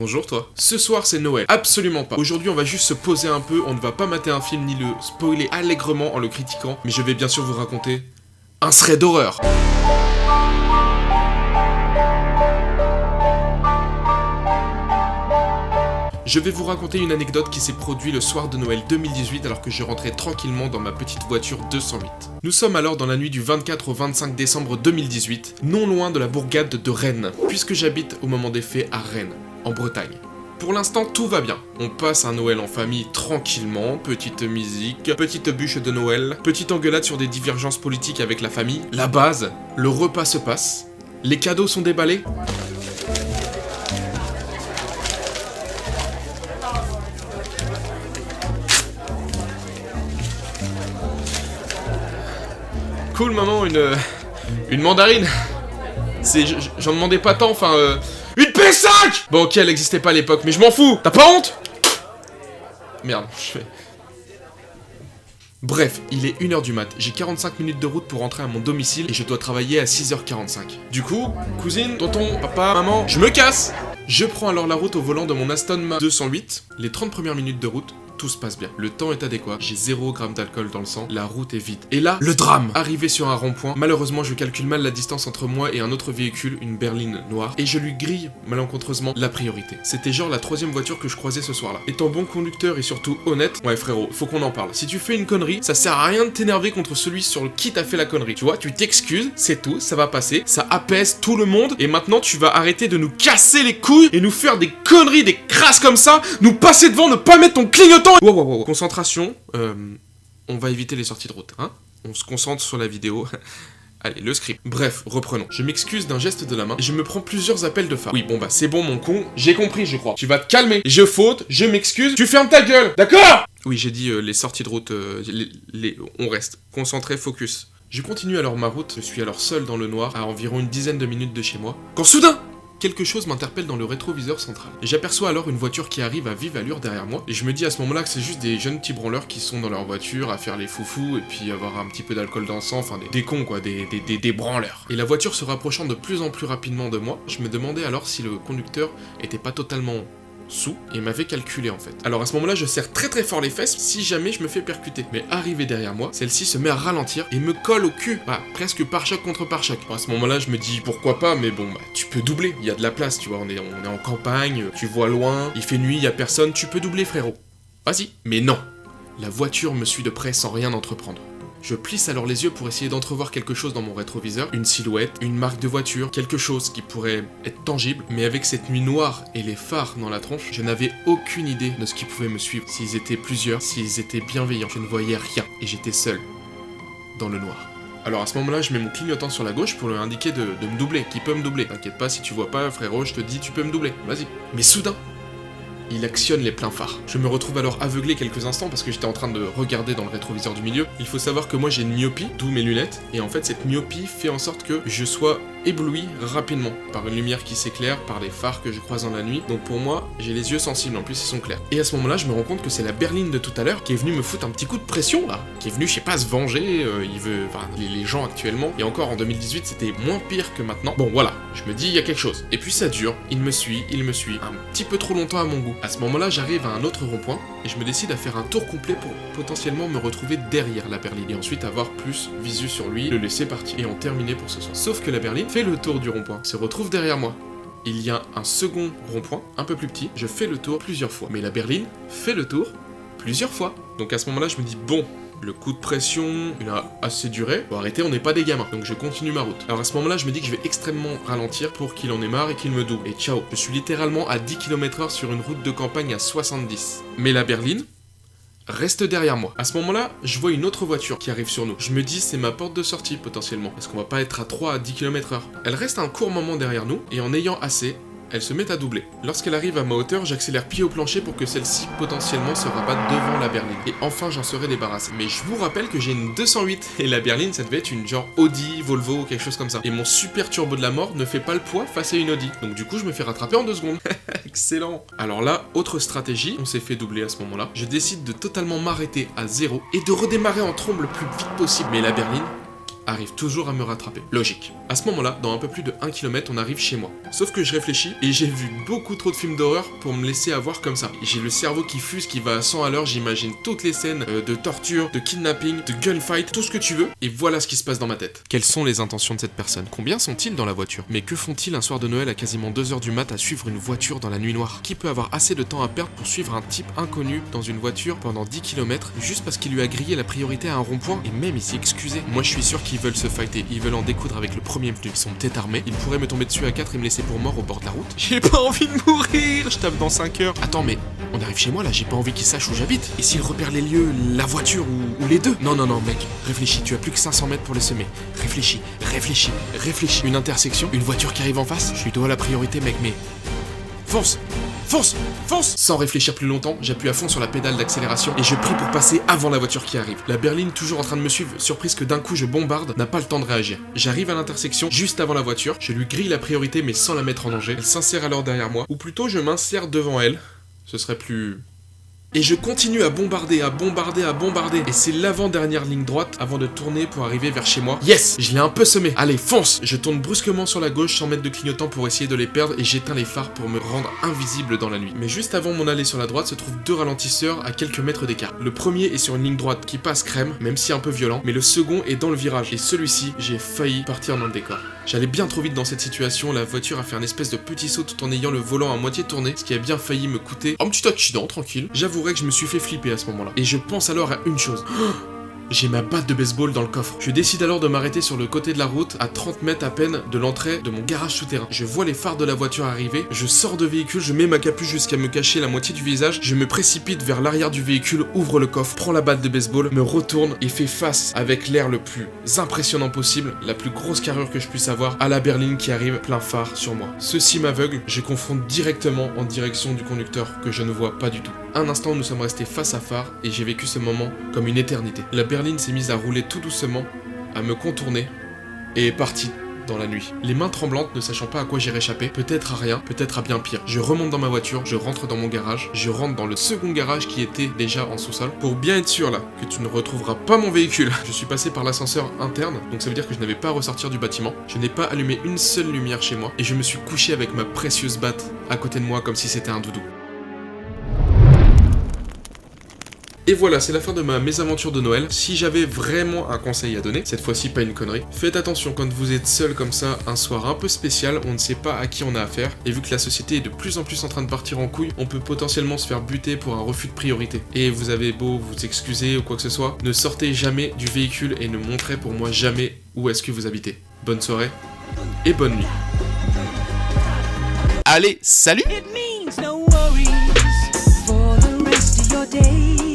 Bonjour toi. Ce soir c'est Noël. Absolument pas. Aujourd'hui on va juste se poser un peu, on ne va pas mater un film ni le spoiler allègrement en le critiquant, mais je vais bien sûr vous raconter un thread d'horreur. Je vais vous raconter une anecdote qui s'est produite le soir de Noël 2018 alors que je rentrais tranquillement dans ma petite voiture 208. Nous sommes alors dans la nuit du 24 au 25 décembre 2018, non loin de la bourgade de Rennes, puisque j'habite au moment des faits à Rennes, en Bretagne. Pour l'instant, tout va bien. On passe un Noël en famille tranquillement, petite musique, petite bûche de Noël, petite engueulade sur des divergences politiques avec la famille. La base, le repas se passe, les cadeaux sont déballés. Cool maman, une mandarine. J'en demandais pas tant, enfin une PS5. Bon ok, elle n'existait pas à l'époque, mais je m'en fous. T'as pas honte? Merde, je fais... Bref, il est 1h du mat, j'ai 45 minutes de route pour rentrer à mon domicile et je dois travailler à 6h45. Du coup, cousine, tonton, papa, maman, je me casse. Je prends alors la route au volant de mon Aston 208. Les 30 premières minutes de route, tout se passe bien. Le temps est adéquat, j'ai 0 g d'alcool dans le sang, la route est vide. Et là, le drame! Arrivé sur un rond-point, malheureusement je calcule mal la distance entre moi et un autre véhicule, une berline noire, et je lui grille malencontreusement la priorité. C'était genre la 3e voiture que je croisais ce soir-là. Étant bon conducteur et surtout honnête, ouais frérot, faut qu'on en parle. Si tu fais une connerie, ça sert à rien de t'énerver contre celui sur qui t'a fait la connerie. Tu vois, tu t'excuses, c'est tout, ça va passer, ça apaise tout le monde, et maintenant tu vas arrêter de nous casser les couilles et nous faire des conneries, des crasses comme ça, nous passer devant, ne pas mettre ton clignotant. Wow. Concentration, on va éviter les sorties de route, hein. On se concentre sur la vidéo. Allez, le script. Bref, reprenons. Je m'excuse d'un geste de la main et je me prends plusieurs appels de phare. Oui, bon bah c'est bon mon con, j'ai compris je crois. Tu vas te calmer. Je faute, je m'excuse, tu fermes ta gueule, d'accord? Oui, j'ai dit les sorties de route, on reste. Concentré, focus. Je continue alors ma route, je suis alors seul dans le noir, à environ une dizaine de minutes de chez moi, quand soudain, quelque chose m'interpelle dans le rétroviseur central. Et j'aperçois alors une voiture qui arrive à vive allure derrière moi, et je me dis à ce moment-là que c'est juste des jeunes petits branleurs qui sont dans leur voiture à faire les foufous, et puis avoir un petit peu d'alcool dans le sang, enfin des cons quoi, des branleurs. Et la voiture se rapprochant de plus en plus rapidement de moi, je me demandais alors si le conducteur était pas totalement sous et m'avait calculé en fait. Alors à ce moment-là, je serre très fort les fesses si jamais je me fais percuter. Mais arrivé derrière moi, celle-ci se met à ralentir et me colle au cul. Bah, presque pare-choc contre pare-choc. Bon, à ce moment-là, je me dis pourquoi pas, mais bon, bah, tu peux doubler. Il y a de la place, tu vois. On est en campagne, tu vois loin, il fait nuit, il y a personne, tu peux doubler, frérot. Vas-y. Mais non. La voiture me suit de près sans rien entreprendre. Je plisse alors les yeux pour essayer d'entrevoir quelque chose dans mon rétroviseur, une silhouette, une marque de voiture, quelque chose qui pourrait être tangible, mais avec cette nuit noire et les phares dans la tronche, je n'avais aucune idée de ce qui pouvait me suivre, s'ils étaient plusieurs, s'ils étaient bienveillants, je ne voyais rien, et j'étais seul, dans le noir. Alors à ce moment-là, je mets mon clignotant sur la gauche pour lui indiquer de me doubler, qui peut me doubler. T'inquiète pas, si tu vois pas, frérot, je te dis, tu peux me doubler, vas-y. Mais soudain, il actionne les pleins phares. Je me retrouve alors aveuglé quelques instants parce que j'étais en train de regarder dans le rétroviseur du milieu. Il faut savoir que moi j'ai une myopie, d'où mes lunettes, et en fait cette myopie fait en sorte que je sois ébloui rapidement par une lumière qui s'éclaire, par les phares que je croise dans la nuit. Donc pour moi, j'ai les yeux sensibles, en plus ils sont clairs. Et à ce moment-là, je me rends compte que c'est la berline de tout à l'heure qui est venue me foutre un petit coup de pression là, qui est venue, je sais pas, se venger, les gens actuellement, et encore en 2018 c'était moins pire que maintenant. Bon voilà, je me dis il y a quelque chose. Et puis ça dure, il me suit, un petit peu trop longtemps à mon goût. À ce moment-là, j'arrive à un autre rond-point, et je me décide à faire un tour complet pour potentiellement me retrouver derrière la berline, et ensuite avoir plus visu sur lui, le laisser partir, et en terminer pour ce soir. Sauf que la berline fait le tour du rond-point, se retrouve derrière moi. Il y a un second rond-point, un peu plus petit, je fais le tour plusieurs fois. Mais la berline fait le tour plusieurs fois. Donc à ce moment-là, je me dis, bon, le coup de pression, il a assez duré, faut arrêter, on n'est pas des gamins. Donc je continue ma route. Alors à ce moment-là, je me dis que je vais extrêmement ralentir pour qu'il en ait marre et qu'il me double. Et ciao, je suis littéralement à 10 km/h sur une route de campagne à 70. Mais la berline reste derrière moi. À ce moment-là, je vois une autre voiture qui arrive sur nous. Je me dis, c'est ma porte de sortie potentiellement, parce qu'on va pas être à 3 à 10 km/h. Elle reste un court moment derrière nous, et en ayant assez, elle se met à doubler. Lorsqu'elle arrive à ma hauteur, j'accélère pied au plancher pour que celle-ci potentiellement se rabatte devant la berline. Et enfin, j'en serai débarrassé. Mais je vous rappelle que j'ai une 208, et la berline, ça devait être une genre Audi, Volvo, quelque chose comme ça. Et mon super turbo de la mort ne fait pas le poids face à une Audi. Donc du coup, je me fais rattraper en 2 secondes. Excellent. Alors là, autre stratégie, on s'est fait doubler à ce moment-là. Je décide de totalement m'arrêter à 0 et de redémarrer en trombe le plus vite possible. Mais la berline arrive toujours à me rattraper. Logique. À ce moment-là, dans un peu plus de 1 km, on arrive chez moi. Sauf que je réfléchis et j'ai vu beaucoup trop de films d'horreur pour me laisser avoir comme ça. J'ai le cerveau qui fuse, qui va à 100 à l'heure, j'imagine toutes les scènes de torture, de kidnapping, de gunfight, tout ce que tu veux, et voilà ce qui se passe dans ma tête. Quelles sont les intentions de cette personne? Combien sont-ils dans la voiture? Mais que font-ils un soir de Noël à quasiment 2h du mat à suivre une voiture dans la nuit noire? Qui peut avoir assez de temps à perdre pour suivre un type inconnu dans une voiture pendant 10 km juste parce qu'il lui a grillé la priorité à un rond-point et même ici excusez? Moi je suis sûr qu'ils veulent se fighter, ils veulent en découdre avec le premier venu, ils sont peut-être armés, ils pourraient me tomber dessus à 4 et me laisser pour mort au bord de la route. J'ai pas envie de mourir, je tape dans 5 heures. Attends mais on arrive chez moi là, j'ai pas envie qu'ils sachent où j'habite. Et s'ils repèrent les lieux, la voiture ou les deux? Non mec, réfléchis, tu as plus que 500 mètres pour les semer. Réfléchis. Une intersection, une voiture qui arrive en face, je lui dois la priorité mec mais... Fonce! Sans réfléchir plus longtemps, j'appuie à fond sur la pédale d'accélération et je prie pour passer avant la voiture qui arrive. La berline, toujours en train de me suivre, surprise que d'un coup je bombarde, n'a pas le temps de réagir. J'arrive à l'intersection juste avant la voiture, je lui grille la priorité mais sans la mettre en danger. Elle s'insère alors derrière moi, ou plutôt je m'insère devant elle. Ce serait plus... Et je continue à bombarder. Et c'est l'avant-dernière ligne droite avant de tourner pour arriver vers chez moi. Yes! Je l'ai un peu semé. Allez, fonce! Je tourne brusquement sur la gauche sans mettre de clignotant pour essayer de les perdre et j'éteins les phares pour me rendre invisible dans la nuit. Mais juste avant mon allée sur la droite se trouvent deux ralentisseurs à quelques mètres d'écart. Le premier est sur une ligne droite qui passe crème, même si un peu violent, mais le second est dans le virage. Et celui-ci, j'ai failli partir dans le décor. J'allais bien trop vite dans cette situation, la voiture a fait un espèce de petit saut tout en ayant le volant à moitié tourné, ce qui a bien failli me coûter un petit accident, tranquille. J'avouerai que je me suis fait flipper à ce moment-là. Et je pense alors à une chose. J'ai ma batte de baseball dans le coffre. Je décide alors de m'arrêter sur le côté de la route, à 30 mètres à peine de l'entrée de mon garage souterrain. Je vois les phares de la voiture arriver, je sors de véhicule, je mets ma capuche jusqu'à me cacher la moitié du visage, je me précipite vers l'arrière du véhicule, ouvre le coffre, prends la batte de baseball, me retourne et fais face avec l'air le plus impressionnant possible, la plus grosse carrure que je puisse avoir, à la berline qui arrive plein phare sur moi. Ceci m'aveugle, je confronte directement en direction du conducteur que je ne vois pas du tout. Un instant, nous sommes restés face à phare et j'ai vécu ce moment comme une éternité. La berline s'est mise à rouler tout doucement, à me contourner et est partie dans la nuit. Les mains tremblantes, ne sachant pas à quoi j'ai réchappé, peut-être à rien, peut-être à bien pire. Je remonte dans ma voiture, je rentre dans mon garage, je rentre dans le second garage qui était déjà en sous-sol, pour bien être sûr là que tu ne retrouveras pas mon véhicule. Je suis passé par l'ascenseur interne, donc ça veut dire que je n'avais pas à ressortir du bâtiment. Je n'ai pas allumé une seule lumière chez moi et je me suis couché avec ma précieuse batte à côté de moi comme si c'était un doudou. Et voilà, c'est la fin de ma mésaventure de Noël. Si j'avais vraiment un conseil à donner, cette fois-ci pas une connerie, faites attention quand vous êtes seul comme ça, un soir un peu spécial, on ne sait pas à qui on a affaire, et vu que la société est de plus en plus en train de partir en couille, on peut potentiellement se faire buter pour un refus de priorité. Et vous avez beau vous excuser ou quoi que ce soit, ne sortez jamais du véhicule et ne montrez pour moi jamais où est-ce que vous habitez. Bonne soirée et bonne nuit. Allez, salut! It means no worries for the rest of your day.